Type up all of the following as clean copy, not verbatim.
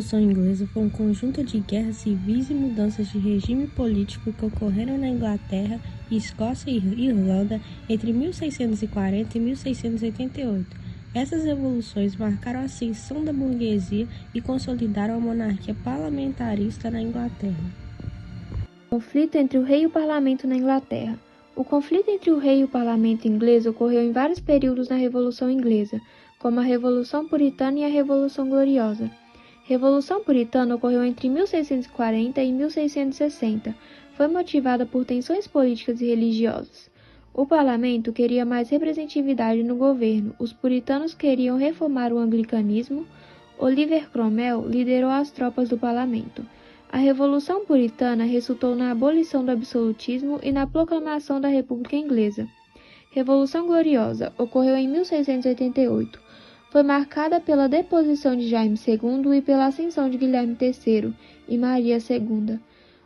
Revolução Inglesa foi um conjunto de guerras civis e mudanças de regime político que ocorreram na Inglaterra, Escócia e Irlanda entre 1640 e 1688. Essas revoluções marcaram a ascensão da burguesia e consolidaram a monarquia parlamentarista na Inglaterra. Conflito entre o rei e o parlamento na Inglaterra. O conflito entre o rei e o parlamento inglês ocorreu em vários períodos na Revolução Inglesa, como a Revolução Puritana e a Revolução Gloriosa. A Revolução Puritana ocorreu entre 1640 e 1660. Foi motivada por tensões políticas e religiosas. O parlamento queria mais representatividade no governo. Os puritanos queriam reformar o anglicanismo. Oliver Cromwell liderou as tropas do parlamento. A Revolução Puritana resultou na abolição do absolutismo e na proclamação da República Inglesa. Revolução Gloriosa ocorreu em 1688. Foi marcada pela deposição de Jaime II e pela ascensão de Guilherme III e Maria II.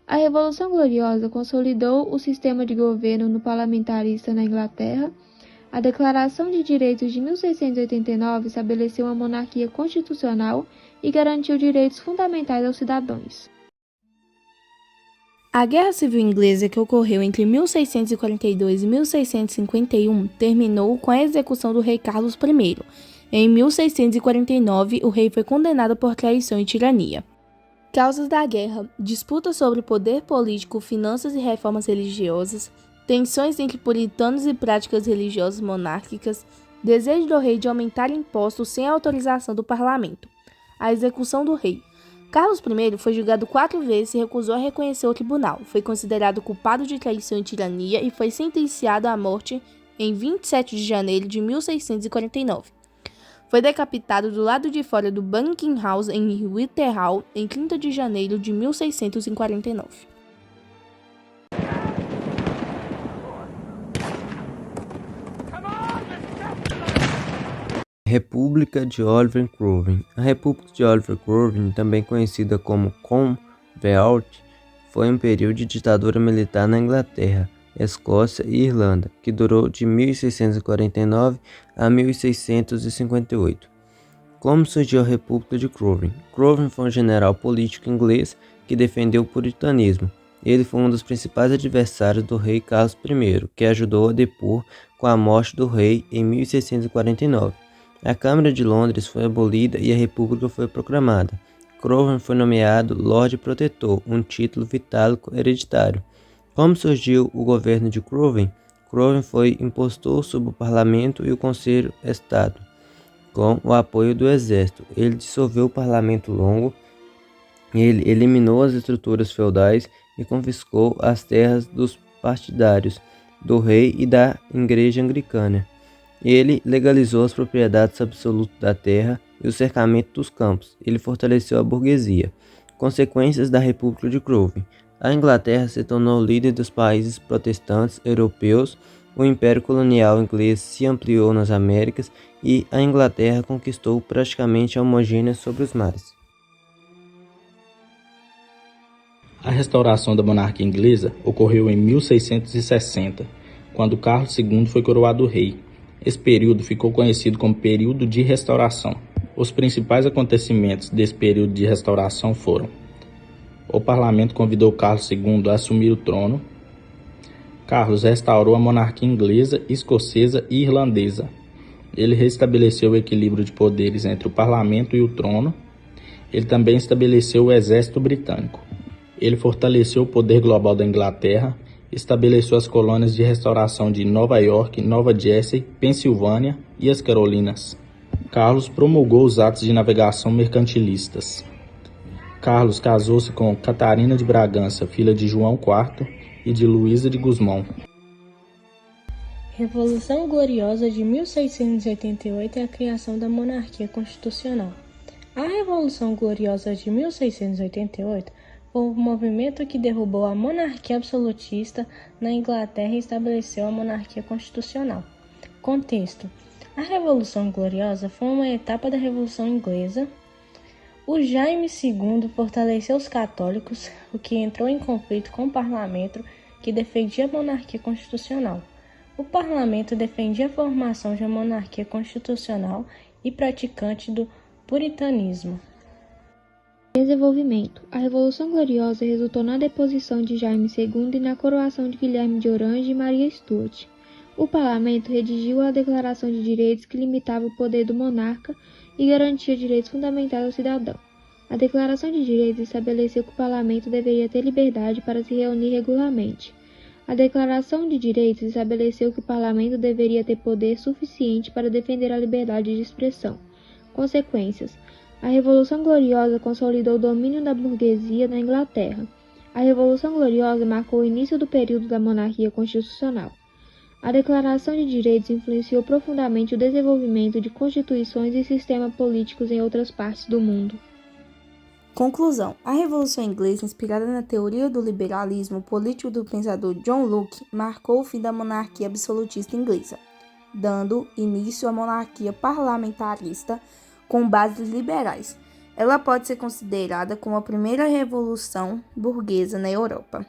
A Revolução Gloriosa consolidou o sistema de governo no parlamentarista na Inglaterra. A Declaração de Direitos de 1689 estabeleceu uma monarquia constitucional e garantiu direitos fundamentais aos cidadãos. A Guerra Civil Inglesa, que ocorreu entre 1642 e 1651, terminou com a execução do rei Carlos I. Em 1649, o rei foi condenado por traição e tirania. Causas da guerra: disputas sobre poder político, finanças e reformas religiosas, tensões entre puritanos e práticas religiosas monárquicas, desejo do rei de aumentar impostos sem autorização do parlamento. A execução do rei. Carlos I foi julgado 4 vezes e recusou a reconhecer o tribunal. Foi considerado culpado de traição e tirania e foi sentenciado à morte em 27 de janeiro de 1649. Foi decapitado do lado de fora do Buckingham House em Whitehall em 30 de janeiro de 1649. República de Oliver Cromwell. A República de Oliver Cromwell, também conhecida como Commonwealth, foi um período de ditadura militar na Inglaterra, Escócia e Irlanda, que durou de 1649 a 1658. Como surgiu a República de Cromwell? Cromwell foi um general político inglês que defendeu o puritanismo. Ele foi um dos principais adversários do rei Carlos I, que ajudou a depor com a morte do rei em 1649. A Câmara de Londres foi abolida e a República foi proclamada. Cromwell foi nomeado Lorde Protetor, um título vitálico hereditário. Como surgiu o governo de Cromwell? Cromwell foi impostor sobre o parlamento e o Conselho de Estado, com o apoio do exército. Ele dissolveu o parlamento longo, ele eliminou as estruturas feudais e confiscou as terras dos partidários, do rei e da igreja anglicana. Ele legalizou as propriedades absolutas da terra e o cercamento dos campos. Ele fortaleceu a burguesia. Consequências da República de Cromwell. A Inglaterra se tornou líder dos países protestantes europeus, o Império Colonial Inglês se ampliou nas Américas e a Inglaterra conquistou praticamente a homogênea sobre os mares. A restauração da monarquia inglesa ocorreu em 1660, quando Carlos II foi coroado rei. Esse período ficou conhecido como período de restauração. Os principais acontecimentos desse período de restauração foram: o parlamento convidou Carlos II a assumir o trono. Carlos restaurou a monarquia inglesa, escocesa e irlandesa. Ele restabeleceu o equilíbrio de poderes entre o parlamento e o trono. Ele também estabeleceu o exército britânico. Ele fortaleceu o poder global da Inglaterra, estabeleceu as colônias de restauração de Nova York, Nova Jersey, Pensilvânia e as Carolinas. Carlos promulgou os atos de navegação mercantilistas. Carlos casou-se com Catarina de Bragança, filha de João IV e de Luísa de Gusmão. Revolução Gloriosa de 1688 é a criação da monarquia constitucional. A Revolução Gloriosa de 1688 foi um movimento que derrubou a monarquia absolutista na Inglaterra e estabeleceu a monarquia constitucional. Contexto: a Revolução Gloriosa foi uma etapa da Revolução Inglesa. O Jaime II fortaleceu os católicos, o que entrou em conflito com o parlamento, que defendia a monarquia constitucional. O parlamento defendia a formação de uma monarquia constitucional e praticante do puritanismo. Desenvolvimento. A Revolução Gloriosa resultou na deposição de Jaime II e na coroação de Guilherme de Orange e Maria Stuart. O parlamento redigiu a Declaração de Direitos que limitava o poder do monarca e garantia direitos fundamentais ao cidadão. A Declaração de Direitos estabeleceu que o parlamento deveria ter liberdade para se reunir regularmente. A Declaração de Direitos estabeleceu que o parlamento deveria ter poder suficiente para defender a liberdade de expressão. Consequências. A Revolução Gloriosa consolidou o domínio da burguesia na Inglaterra. A Revolução Gloriosa marcou o início do período da monarquia constitucional. A Declaração de Direitos influenciou profundamente o desenvolvimento de constituições e sistemas políticos em outras partes do mundo. Conclusão. A Revolução Inglesa, inspirada na teoria do liberalismo político do pensador John Locke, marcou o fim da monarquia absolutista inglesa, dando início à monarquia parlamentarista com bases liberais. Ela pode ser considerada como a primeira revolução burguesa na Europa.